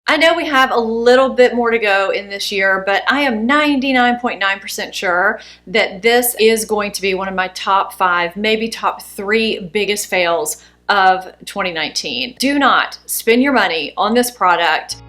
I know we have a little bit more to go in this year, but I am 99.9% sure that this is going to be one of my top 5, maybe top 3 biggest fails of 2019. Do not spend your money on this product.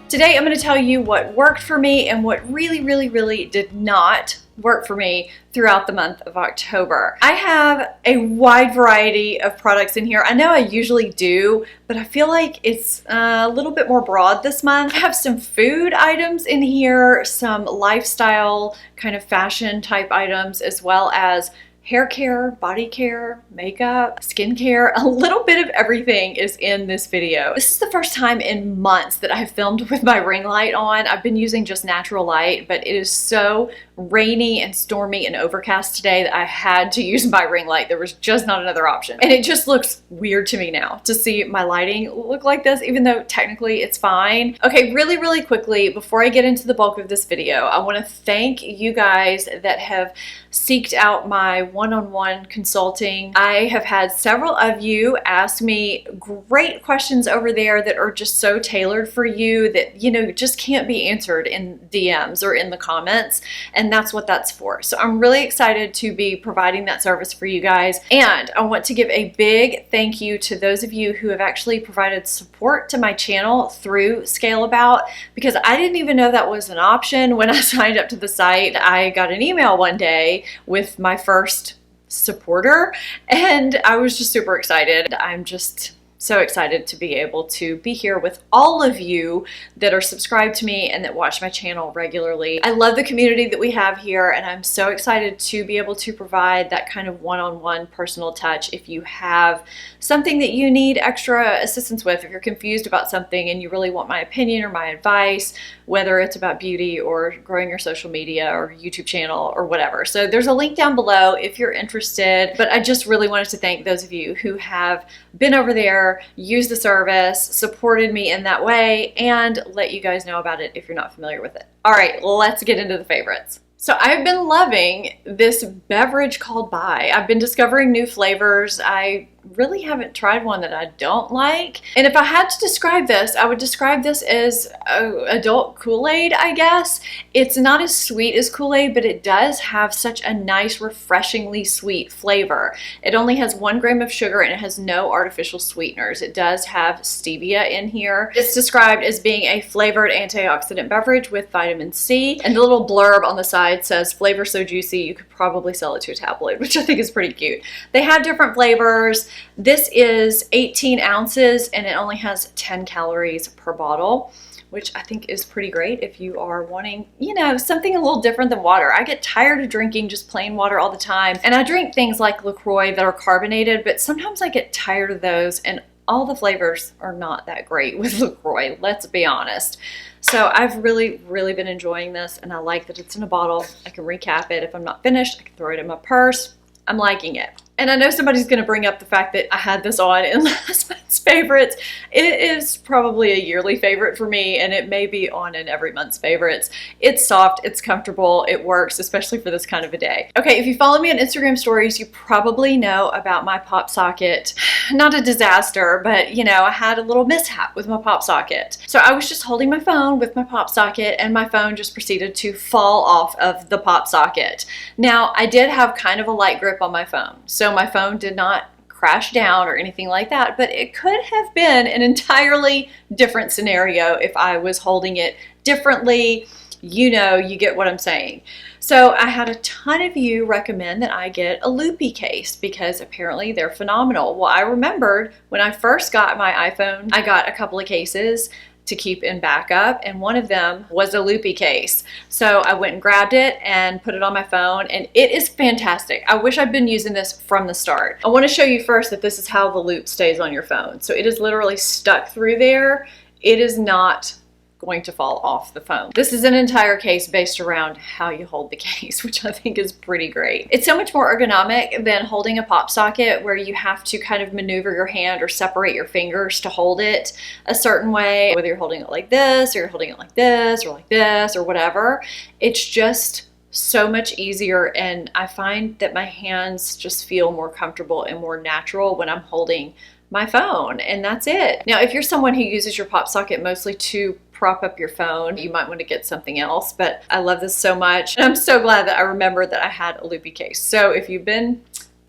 Today, I'm going to tell you what worked for me and what really did not work for me throughout the month of October. I have a wide variety of products in here. I know I usually do, but I feel like it's a little bit more broad this month. I have some food items in here, some lifestyle kind of fashion type items, as well as hair care, body care, makeup, skincare, a little bit of everything is in this video. This is the first time in months that I've filmed with my ring light on. I've been using just natural light, but it is so rainy and stormy and overcast today that I had to use my ring light. There was just not another option. And it just looks weird to me now to see my lighting look like this, even though technically it's fine. Okay, really quickly, before I get into the bulk of this video, I want to thank you guys that have seeked out my one-on-one consulting. I have had several of you ask me great questions over there that are just so tailored for you that, you know, just can't be answered in DMs or in the comments. And that's what that's for. So I'm really excited to be providing that service for you guys. And I want to give a big thank you to those of you who have actually provided support to my channel through Scale About, because I didn't even know that was an option when I signed up to the site. I got an email one day with my first supporter and I was just super excited. I'm just so excited to be able to be here with all of you that are subscribed to me and that watch my channel regularly. I love the community that we have here, and I'm so excited to be able to provide that kind of one-on-one personal touch. If you have something that you need extra assistance with, if you're confused about something and you really want my opinion or my advice, whether it's about beauty or growing your social media or YouTube channel or whatever. So there's a link down below if you're interested, but I just really wanted to thank those of you who have been over there, used the service, supported me in that way, and let you guys know about it if you're not familiar with it. All right, let's get into the favorites. So I've been loving this beverage called Bai. I've been discovering new flavors. I really haven't tried one that I don't like. And if I had to describe this, I would describe this as adult Kool-Aid, I guess. It's not as sweet as Kool-Aid, but it does have such a nice, refreshingly sweet flavor. It only has 1 gram of sugar and it has no artificial sweeteners. It does have stevia in here. It's described as being a flavored antioxidant beverage with vitamin C. And the little blurb on the side says, flavor so juicy, you could probably sell it to a tabloid, which I think is pretty cute. They have different flavors. This is 18 ounces and it only has 10 calories per bottle, which I think is pretty great if you are wanting, you know, something a little different than water. I get tired of drinking just plain water all the time. And I drink things like LaCroix that are carbonated, but sometimes I get tired of those, and all the flavors are not that great with LaCroix, let's be honest. So I've really been enjoying this, and I like that it's in a bottle. I can recap it. If I'm not finished, I can throw it in my purse. I'm liking it. And I know somebody's going to bring up the fact that I had this on in last month's favorites. It is probably a yearly favorite for me, and it may be on in every month's favorites. It's soft, it's comfortable, it works, especially for this kind of a day. Okay, if you follow me on Instagram stories, you probably know about my pop socket. Not a disaster, but you know, I had a little mishap with my pop socket. So I was just holding my phone with my pop socket, and my phone just proceeded to fall off of the pop socket. Now, I did have kind of a light grip on my phone, so my phone did not crash down or anything like that, but it could have been an entirely different scenario if I was holding it differently. You know, you get what I'm saying. So I had a ton of you recommend that I get a Loopy Case because apparently they're phenomenal. Well, I remembered when I first got my iPhone, I got a couple of cases to keep in backup, and one of them was a Loopy Case. So I went and grabbed it and put it on my phone, and it is fantastic. I wish I'd been using this from the start. I want to show you first that this is how the loop stays on your phone. So it is literally stuck through there. It is not going to fall off the phone. This is an entire case based around how you hold the case, which I think is pretty great. It's so much more ergonomic than holding a pop socket where you have to kind of maneuver your hand or separate your fingers to hold it a certain way, whether you're holding it like this or you're holding it like this or whatever. It's just so much easier, and I find that my hands just feel more comfortable and more natural when I'm holding my phone, and that's it. Now, if you're someone who uses your pop socket mostly to prop up your phone, you might want to get something else, but I love this so much. And I'm so glad that I remembered that I had a Loopy Case. So if you've been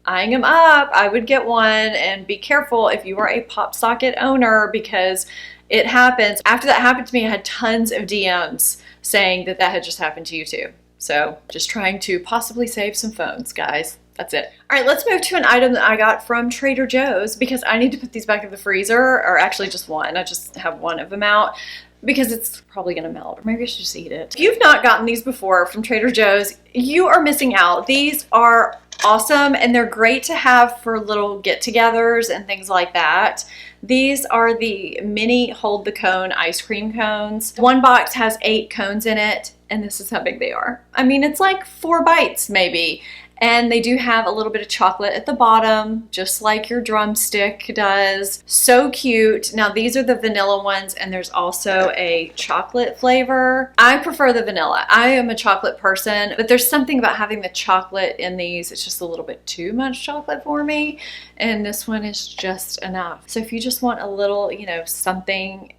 eyeing them up, I would get one, and be careful if you are a pop socket owner, because it happens. After that happened to me, I had tons of DMs saying that that had just happened to you too. So just trying to possibly save some phones, guys. That's it. All right, let's move to an item that I got from Trader Joe's, because I need to put these back in the freezer, or actually just one. I just have one of them out because it's probably gonna melt, or maybe I should just eat it. If you've not gotten these before from Trader Joe's, you are missing out. These are awesome, and they're great to have for little get-togethers and things like that. These are the mini hold the cone ice cream cones. One box has 8 cones in it, and this is how big they are. I mean, it's like 4 bites maybe. And they do have a little bit of chocolate at the bottom, just like your drumstick does. So cute. Now, these are the vanilla ones, and there's also a chocolate flavor. I prefer the vanilla. I am a chocolate person, but there's something about having the chocolate in these. It's just a little bit too much chocolate for me. And this one is just enough. So if you just want a little, you know, something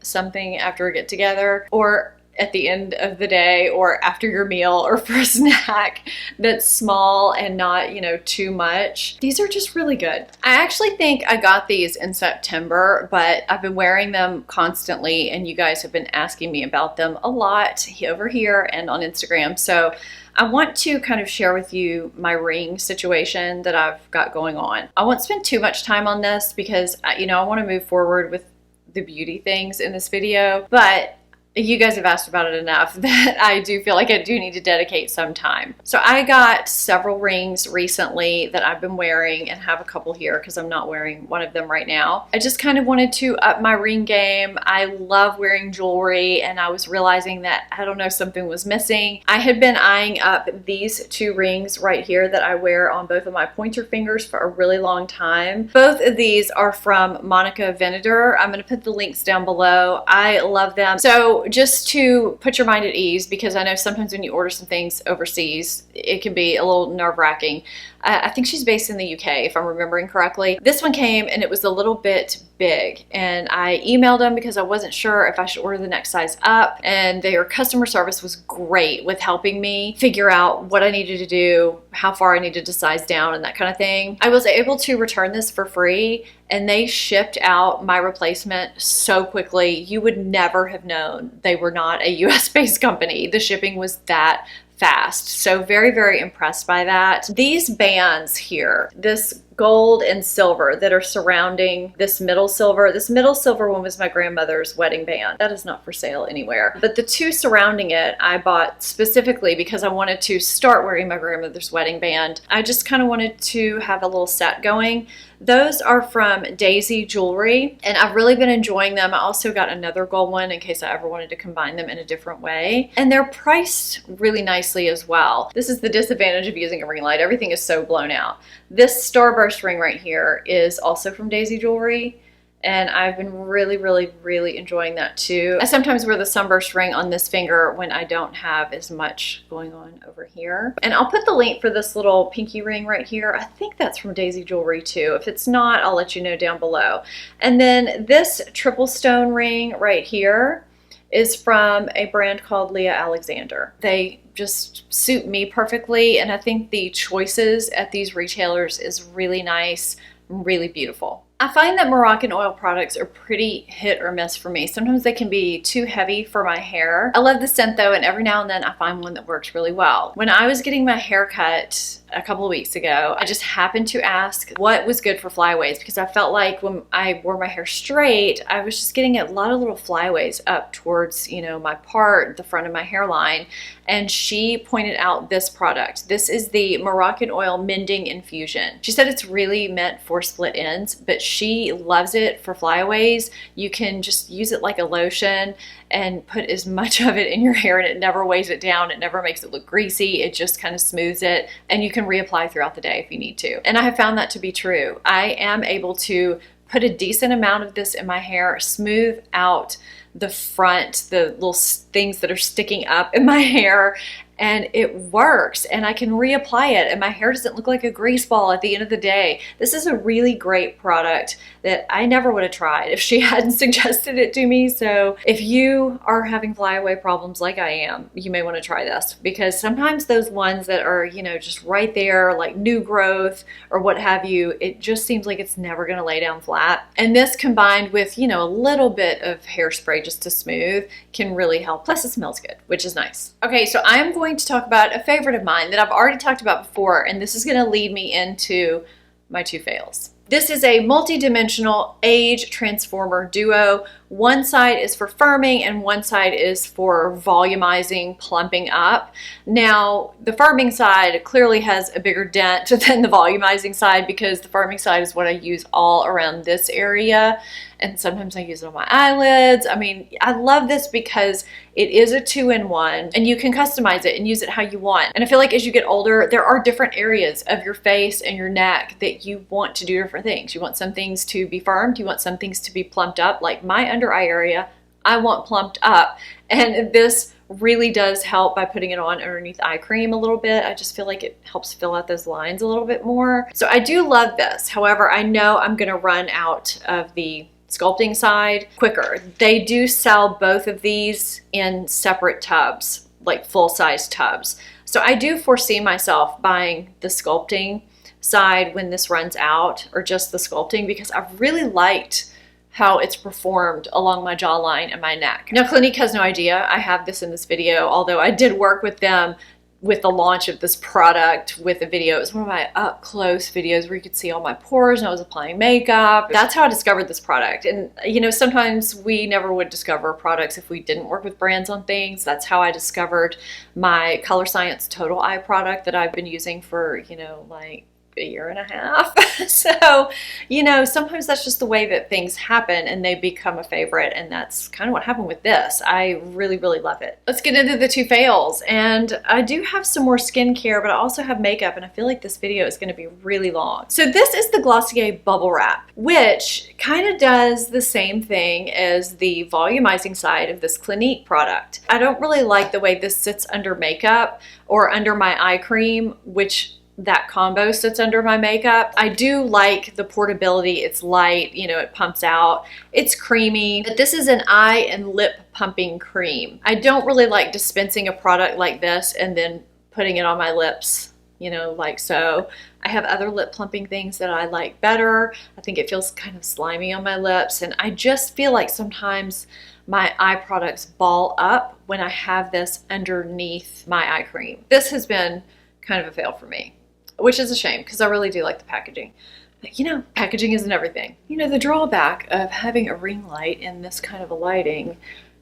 after a get together, or at the end of the day, or after your meal, or for a snack that's small and not, you know, too much. These are just really good. I actually think I got these in September, but I've been wearing them constantly, and you guys have been asking me about them a lot over here and on Instagram. So I want to kind of share with you my ring situation that I've got going on. I won't spend too much time on this because, you know, I want to move forward with the beauty things in this video, but you guys have asked about it enough that I do feel like I do need to dedicate some time. So I got several rings recently that I've been wearing, and have a couple here because I'm not wearing one of them right now. I just kind of wanted to up my ring game. I love wearing jewelry, and I was realizing that, I don't know, something was missing. I had been eyeing up these 2 rings right here that I wear on both of my pointer fingers for a really long time. Both of these are from Monica Veneder. I'm going to put the links down below. I love them. So just to put your mind at ease, because I know sometimes when you order some things overseas, it can be a little nerve-wracking. I think she's based in the UK, if I'm remembering correctly. This one came, and it was a little bit big, and I emailed them because I wasn't sure if I should order the next size up, and their customer service was great with helping me figure out what I needed to do, how far I needed to size down, and that kind of thing. I was able to return this for free, and they shipped out my replacement so quickly. You would never have known they were not a US-based company. The shipping was that fast. So very, very impressed by that. These bands here, this gold and silver that are surrounding this middle silver. This middle silver one was my grandmother's wedding band. That is not for sale anywhere. But the 2 surrounding it, I bought specifically because I wanted to start wearing my grandmother's wedding band. I just kind of wanted to have a little set going. Those are from Daisy Jewelry, and I've really been enjoying them. I also got another gold one in case I ever wanted to combine them in a different way. And they're priced really nicely as well. This is the disadvantage of using a ring light. Everything is so blown out. This Starburst ring right here is also from Daisy Jewelry, and I've been really, really, really enjoying that too. I sometimes wear the Sunburst ring on this finger when I don't have as much going on over here. And I'll put the link for this little pinky ring right here. I think that's from Daisy Jewelry too. If it's not, I'll let you know down below. And then this triple stone ring right here is from a brand called Leah Alexander. They just suit me perfectly, and I think the choices at these retailers is really nice, really beautiful. I find that Moroccan oil products are pretty hit or miss for me. Sometimes they can be too heavy for my hair. I love the scent though, and every now and then I find one that works really well. When I was getting my hair cut a couple of weeks ago, I just happened to ask what was good for flyaways, because I felt like when I wore my hair straight, I was just getting a lot of little flyaways up towards, you know, my part, the front of my hairline. And she pointed out this product. This is the Moroccan Oil Mending Infusion. She said it's really meant for split ends, but she loves it for flyaways. You can just use it like a lotion and put as much of it in your hair, and it never weighs it down. It never makes it look greasy. It just kind of smooths it, and you can reapply throughout the day if you need to. And I have found that to be true. I am able to put a decent amount of this in my hair, smooth out the front, the little things that are sticking up in my hair, and it works, and I can reapply it, and my hair doesn't look like a grease ball at the end of the day. This is a really great product that I never would have tried if she hadn't suggested it to me. So if you are having flyaway problems like I am, you may want to try this, because sometimes those ones that are, you know, just right there, like new growth or what have you, it just seems like it's never going to lay down flat. And this combined with, you know, a little bit of hairspray just to smooth can really help. Plus it smells good, which is nice. Okay, so I'm going to talk about a favorite of mine that I've already talked about before, and this is going to lead me into my two fails. This is a multi-dimensional age transformer duo. One side is for firming and one side is for volumizing, plumping up. Now, the firming side clearly has a bigger dent than the volumizing side, because the firming side is what I use all around this area. And sometimes I use it on my eyelids. I mean, I love this because it is a 2-in-1 and you can customize it and use it how you want. And I feel like as you get older, there are different areas of your face and your neck that you want to do different things. You want some things to be firmed. You want some things to be plumped up. Like my under eye area, I want plumped up. And this really does help by putting it on underneath eye cream a little bit. I just feel like it helps fill out those lines a little bit more. So I do love this. However, I know I'm going to run out of the sculpting side quicker. They do sell both of these in separate tubs, like full-size tubs. So I do foresee myself buying the sculpting side when this runs out, or just the sculpting, because I've really liked how it's performed along my jawline and my neck. Now, Clinique has no idea I have this in this video, although I did work with them with the launch of this product with a video. It was one of my up close videos where you could see all my pores and I was applying makeup. That's how I discovered this product. And you know, sometimes we never would discover products if we didn't work with brands on things. That's how I discovered my Color Science Total Eye product that I've been using for, you know, like a year and a half. So, you know, sometimes that's just the way that things happen and they become a favorite, and that's kind of what happened with this. I really, really love it. Let's get into the two fails. And I do have some more skincare, but I also have makeup, and I feel like this video is going to be really long. So this is the Glossier Bubblewrap, which kind of does the same thing as the volumizing side of this Clinique product. I don't really like the way this sits under makeup or under my eye cream, which that combo sits under my makeup. I do like the portability. It's light, you know, it pumps out. It's creamy, but this is an eye and lip pumping cream. I don't really like dispensing a product like this and then putting it on my lips, you know, like so. I have other lip plumping things that I like better. I think it feels kind of slimy on my lips, and I just feel like sometimes my eye products ball up when I have this underneath my eye cream. This has been kind of a fail for me, which is a shame because I really do like the packaging. But you know, packaging isn't everything. You know, the drawback of having a ring light in this kind of a lighting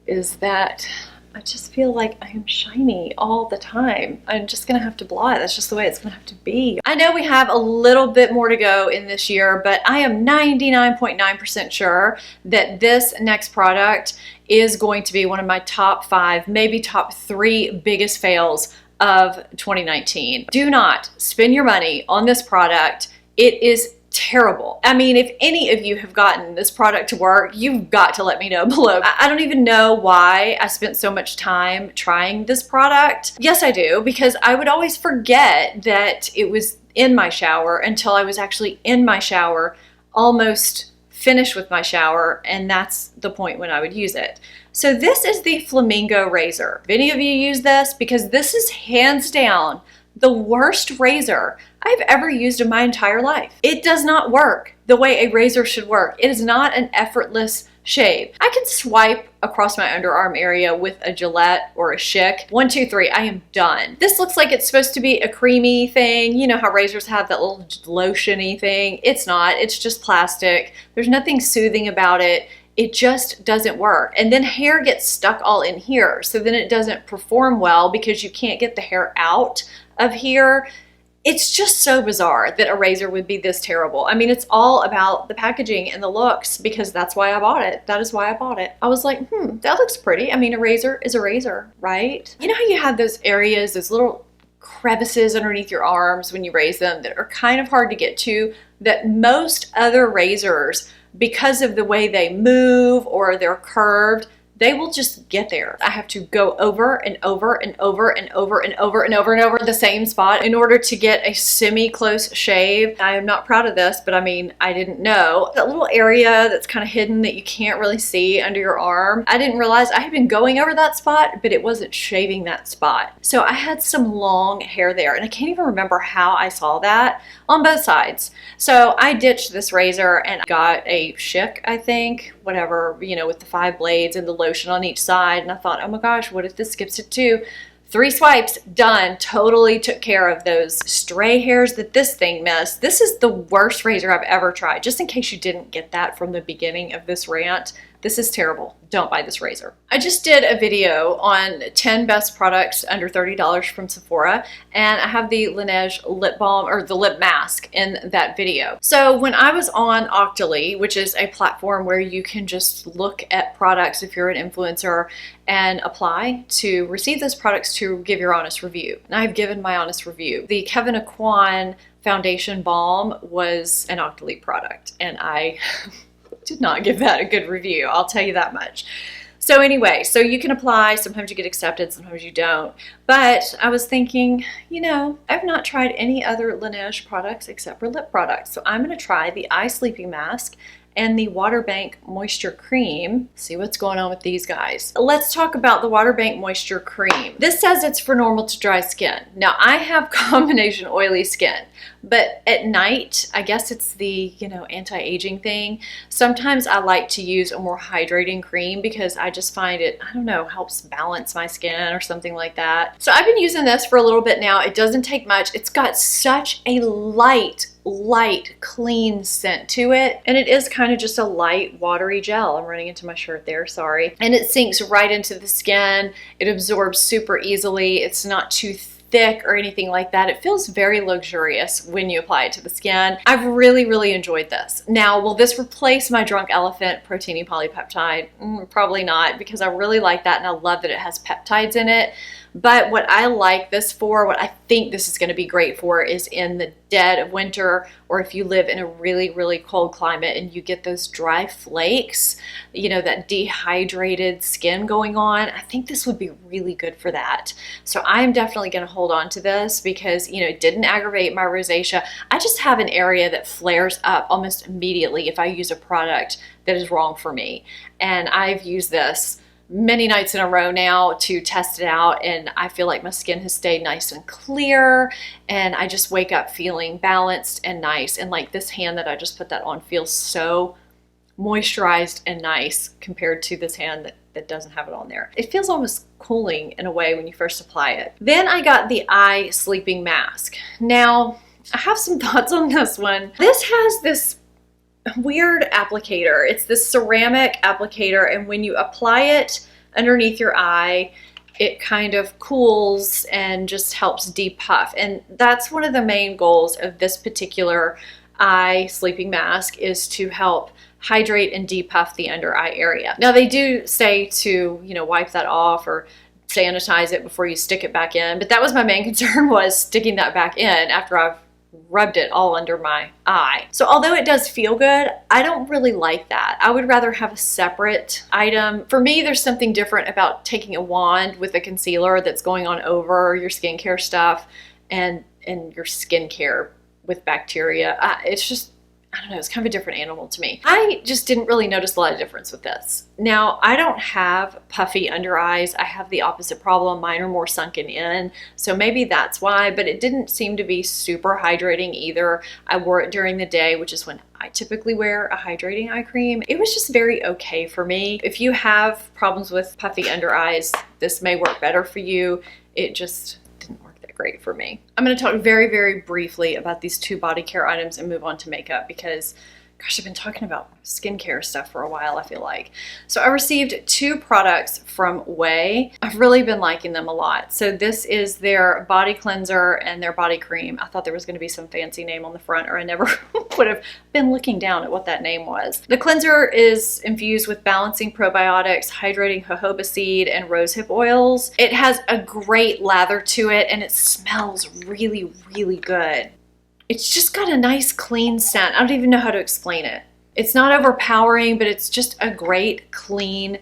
is that I just feel like I am shiny all the time. I'm just gonna have to blot it. That's just the way it's gonna have to be. I know we have a little bit more to go in this year, but I am 99.9% sure that this next product is going to be one of my top 5, maybe top 3 biggest fails of 2019. Do not spend your money on this product. It is terrible. I mean, if any of you have gotten this product to work, you've got to let me know below. I don't even know why I spent so much time trying this product. Yes, I do, because I would always forget that it was in my shower until I was actually in my shower, almost finished with my shower, and that's the point when I would use it. So this is the Flamingo Razor. Have any of you use this? Because this is hands down the worst razor I've ever used in my entire life. It does not work the way a razor should work. It is not an effortless shave. I can swipe across my underarm area with a Gillette or a Schick. 1, 2, 3, I am done. This looks like it's supposed to be a creamy thing. You know how razors have that little lotion-y thing. It's not, it's just plastic. There's nothing soothing about it. It just doesn't work. And then hair gets stuck all in here. So then it doesn't perform well because you can't get the hair out of here. It's just so bizarre that a razor would be this terrible. I mean, it's all about the packaging and the looks, because that's why I bought it. That is why I bought it. I was like, that looks pretty. I mean, a razor is a razor, right? You know how you have those areas, those little crevices underneath your arms when you raise them that are kind of hard to get to, that most other razors, because of the way they move or they're curved, they will just get there. I have to go over and over and over and over and over and over and over the same spot in order to get a semi-close shave. I am not proud of this, but I mean, I didn't know. That little area that's kind of hidden that you can't really see under your arm, I didn't realize I had been going over that spot, but it wasn't shaving that spot. So I had some long hair there, and I can't even remember how I saw that on both sides. So I ditched this razor and got a Schick, I think, whatever, you know, with the 5 blades and the lotion on each side. And I thought, oh my gosh, what if this skips it too? 3 swipes, done. Totally took care of those stray hairs that this thing missed. This is the worst razor I've ever tried. Just in case you didn't get that from the beginning of this rant, this is terrible. Don't buy this razor. I just did a video on 10 best products under $30 from Sephora, and I have the Laneige lip balm, or the lip mask, in that video. So when I was on Octoly, which is a platform where you can just look at products if you're an influencer and apply to receive those products to give your honest review. And I've given my honest review. The Kevin Aquan foundation balm was an Octoly product, and I did not give that a good review, I'll tell you that much. So anyway, so you can apply, sometimes you get accepted, sometimes you don't. But I was thinking, you know, I've not tried any other Laneige products except for lip products. So I'm gonna try the eye sleeping mask and the Waterbank Moisture Cream. See what's going on with these guys. Let's talk about the Waterbank Moisture Cream. This says it's for normal to dry skin. Now I have combination oily skin, but at night, I guess it's the, you know, anti-aging thing. Sometimes I like to use a more hydrating cream because I just find it, I don't know, helps balance my skin or something like that. So I've been using this for a little bit now. It doesn't take much. It's got such a light, clean scent to it, and it is kind of just a light watery gel. I'm running into my shirt there, sorry. And it sinks right into the skin. It absorbs super easily. It's not too thick or anything like that. It feels very luxurious when you apply it to the skin. I've really enjoyed this. Now, will this replace my Drunk Elephant Protini Polypeptide? Probably not, because I really like that and I love that it has peptides in it. But what I like this for, what I think this is going to be great for, is in the dead of winter, or if you live in a really cold climate and you get those dry flakes, you know, that dehydrated skin going on. I think this would be really good for that. So I'm definitely going to hold on to this because, you know, it didn't aggravate my rosacea. I just have an area that flares up almost immediately if I use a product that is wrong for me. And I've used this many nights in a row now to test it out, and I feel like my skin has stayed nice and clear, and I just wake up feeling balanced and nice. And like this hand that I just put that on feels so moisturized and nice compared to this hand that doesn't have it on there. It feels almost cooling in a way when you first apply it. Then I got the eye sleeping mask. Now I have some thoughts on this one. This has this weird applicator. It's this ceramic applicator, and when you apply it underneath your eye, it kind of cools and just helps depuff. And that's one of the main goals of this particular eye sleeping mask, is to help hydrate and depuff the under eye area. Now they do say to, you know, wipe that off or sanitize it before you stick it back in, but that was my main concern, was sticking that back in after I've rubbed it all under my eye. So although it does feel good, I don't really like that. I would rather have a separate item. For me, there's something different about taking a wand with a concealer that's going on over your skincare stuff and your skincare with bacteria. It's just, I don't know, it's kind of a different animal to me. I just didn't really notice a lot of difference with this. Now, I don't have puffy under eyes. I have the opposite problem. Mine are more sunken in, so maybe that's why, but it didn't seem to be super hydrating either. I wore it during the day, which is when I typically wear a hydrating eye cream. It was just very okay for me. If you have problems with puffy under eyes, this may work better for you. It just didn't work great for me. I'm going to talk very briefly about these 2 body care items and move on to makeup because, gosh, I've been talking about skincare stuff for a while, I feel like. So I received 2 products from Ouai. I've really been liking them a lot. So this is their body cleanser and their body cream. I thought there was going to be some fancy name on the front, or I never would have been looking down at what that name was. The cleanser is infused with balancing probiotics, hydrating jojoba seed, and rosehip oils. It has a great lather to it, and it smells really good. It's just got a nice clean scent. I don't even know how to explain it. It's not overpowering, but it's just a great, clean,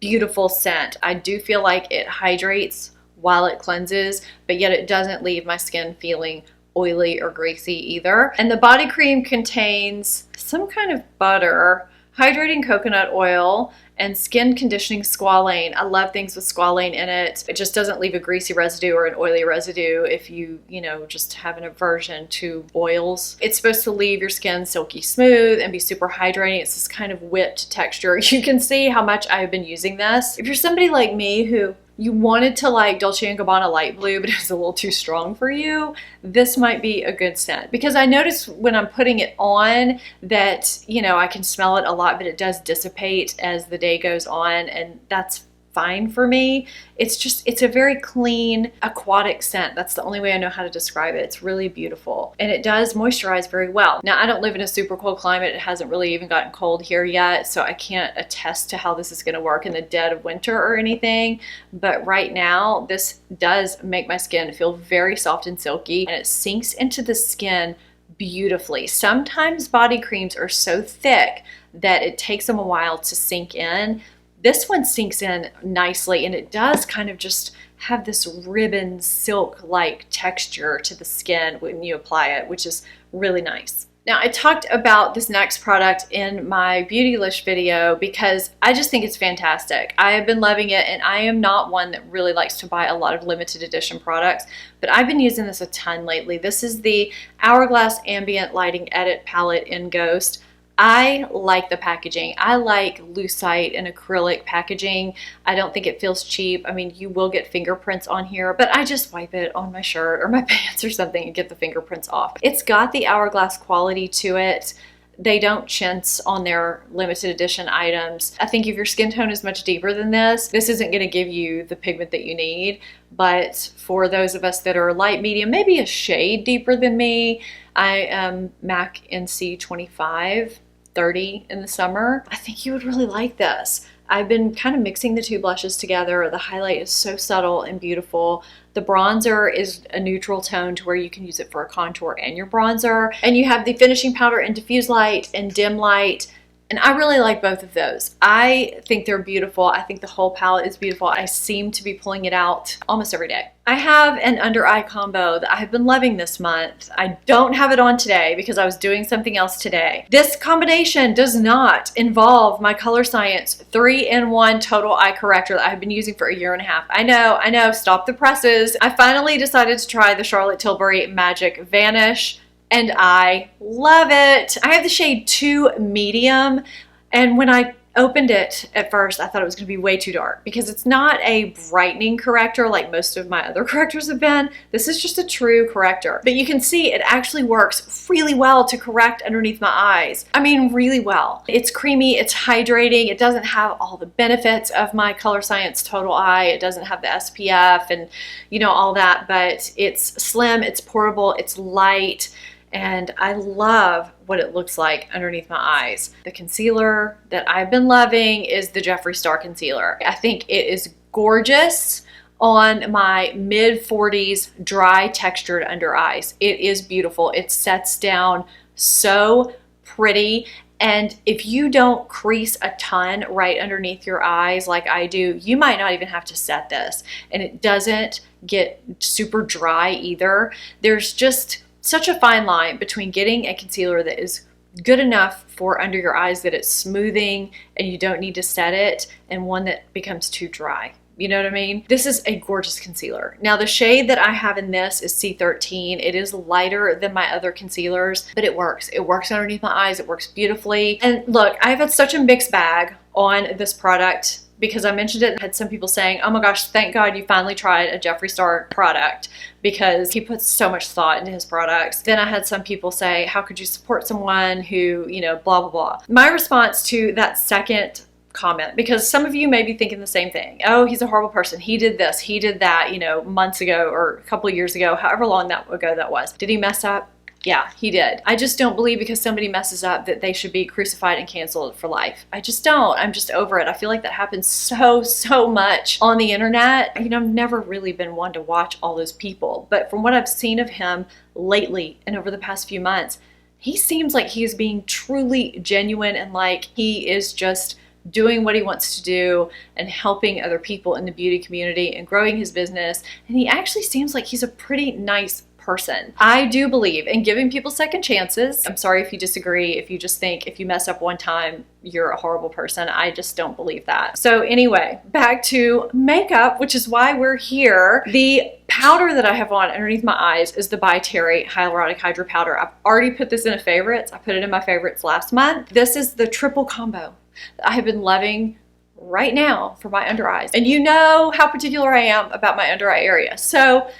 beautiful scent. I do feel like it hydrates while it cleanses, but yet it doesn't leave my skin feeling oily or greasy either. And the body cream contains some kind of butter, hydrating coconut oil, and skin conditioning squalane. I love things with squalane in it. It just doesn't leave a greasy residue or an oily residue if you just have an aversion to oils. It's supposed to leave your skin silky smooth and be super hydrating. It's this kind of whipped texture. You can see how much I've been using this. If you're somebody like me who you wanted to like Dolce & Gabbana light blue, but it was a little too strong for you, this might be a good scent. Because I notice when I'm putting it on that, I can smell it a lot, but it does dissipate as the day goes on, and that's fine for me. It's a very clean aquatic scent. That's the only way I know how to describe it. It's really beautiful, and it does moisturize very well. Now, I don't live in a super cold climate. It hasn't really even gotten cold here yet, so I can't attest to how this is going to work in the dead of winter or anything, but right now this does make my skin feel very soft and silky, and it sinks into the skin beautifully. Sometimes body creams are so thick that it takes them a while to sink in. This one sinks in nicely, and it does kind of just have this ribbon silk-like texture to the skin when you apply it, which is really nice. Now, I talked about this next product in my Beautylish video because I just think it's fantastic. I have been loving it, and I am not one that really likes to buy a lot of limited edition products, but I've been using this a ton lately. This is the Hourglass Ambient Lighting Edit Palette in Ghost. I like the packaging. I like lucite and acrylic packaging. I don't think it feels cheap. I mean, you will get fingerprints on here, but I just wipe it on my shirt or my pants or something and get the fingerprints off. It's got the Hourglass quality to it. They don't chintz on their limited edition items. I think if your skin tone is much deeper than this isn't going to give you the pigment that you need. But for those of us that are light medium, maybe a shade deeper than me, I am MAC NC 25. 30 in the summer, I think you would really like this. I've been kind of mixing the two blushes together. The highlight is so subtle and beautiful. The bronzer is a neutral tone to where you can use it for a contour and your bronzer. And you have the finishing powder and diffuse light and dim light. And I really like both of those. I think they're beautiful. I think the whole palette is beautiful. I seem to be pulling it out almost every day. I have an under eye combo that I've been loving this month. I don't have it on today because I was doing something else today. This combination does not involve my Color Science 3-in-1 Total Eye Corrector that I've been using for a year and a half. I know, stop the presses. I finally decided to try the Charlotte Tilbury Magic Vanish, and I love it. I have the shade 2 medium, and when I opened it at first, I thought it was going to be way too dark because it's not a brightening corrector like most of my other correctors have been. This is just a true corrector. But you can see it actually works really well to correct underneath my eyes. I mean, really well. It's creamy, it's hydrating, it doesn't have all the benefits of my Color Science Total Eye. It doesn't have the SPF and all that, but it's slim, it's portable, it's light, and I love what it looks like underneath my eyes. The concealer that I've been loving is the Jeffree Star Concealer. I think it is gorgeous on my mid-40s dry textured under eyes. It is beautiful. It sets down so pretty. And if you don't crease a ton right underneath your eyes like I do, you might not even have to set this. And it doesn't get super dry either. There's just such a fine line between getting a concealer that is good enough for under your eyes that it's smoothing and you don't need to set it, and one that becomes too dry. You know what I mean? This is a gorgeous concealer. Now, the shade that I have in this is C13. It is lighter than my other concealers, but it works. It works underneath my eyes. It works beautifully. And look, I've had such a mixed bag on this product because I mentioned it and had some people saying, oh my gosh, thank God you finally tried a Jeffree Star product because he puts so much thought into his products. Then I had some people say, how could you support someone who, blah, blah, blah. My response to that second comment, because some of you may be thinking the same thing. Oh, he's a horrible person. He did this, he did that, months ago or a couple of years ago, however long ago that was. Did he mess up? Yeah, he did. I just don't believe because somebody messes up that they should be crucified and canceled for life. I just don't. I'm just over it. I feel like that happens so much on the internet. I've never really been one to watch all those people, but from what I've seen of him lately and over the past few months, he seems like he is being truly genuine and like he is just doing what he wants to do and helping other people in the beauty community and growing his business. And he actually seems like he's a pretty nice person. I do believe in giving people second chances. I'm sorry if you disagree, if you just think if you mess up one time, you're a horrible person. I just don't believe that. So anyway, back to makeup, which is why we're here. The powder that I have on underneath my eyes is the Bai Terry Hyaluronic Hydra Powder. I've already put this in a favorites. I put it in my favorites last month. This is the triple combo that I have been loving right now for my under eyes. And you know how particular I am about my under eye area. So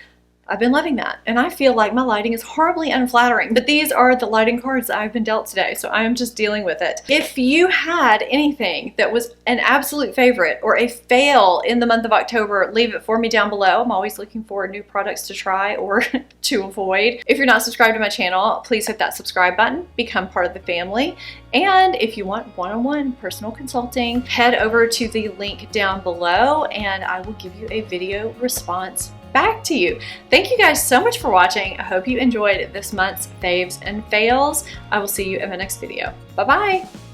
I've been loving that, and I feel like my lighting is horribly unflattering, but these are the lighting cards that I've been dealt today, so I am just dealing with it. If you had anything that was an absolute favorite or a fail in the month of October, leave it for me down below. I'm always looking for new products to try or to avoid. If you're not subscribed to my channel, please hit that subscribe button, become part of the family. And if you want one-on-one personal consulting, head over to the link down below and I will give you a video response back to you. Thank you guys so much for watching. I hope you enjoyed this month's faves and fails. I will see you in my next video. Bye-bye.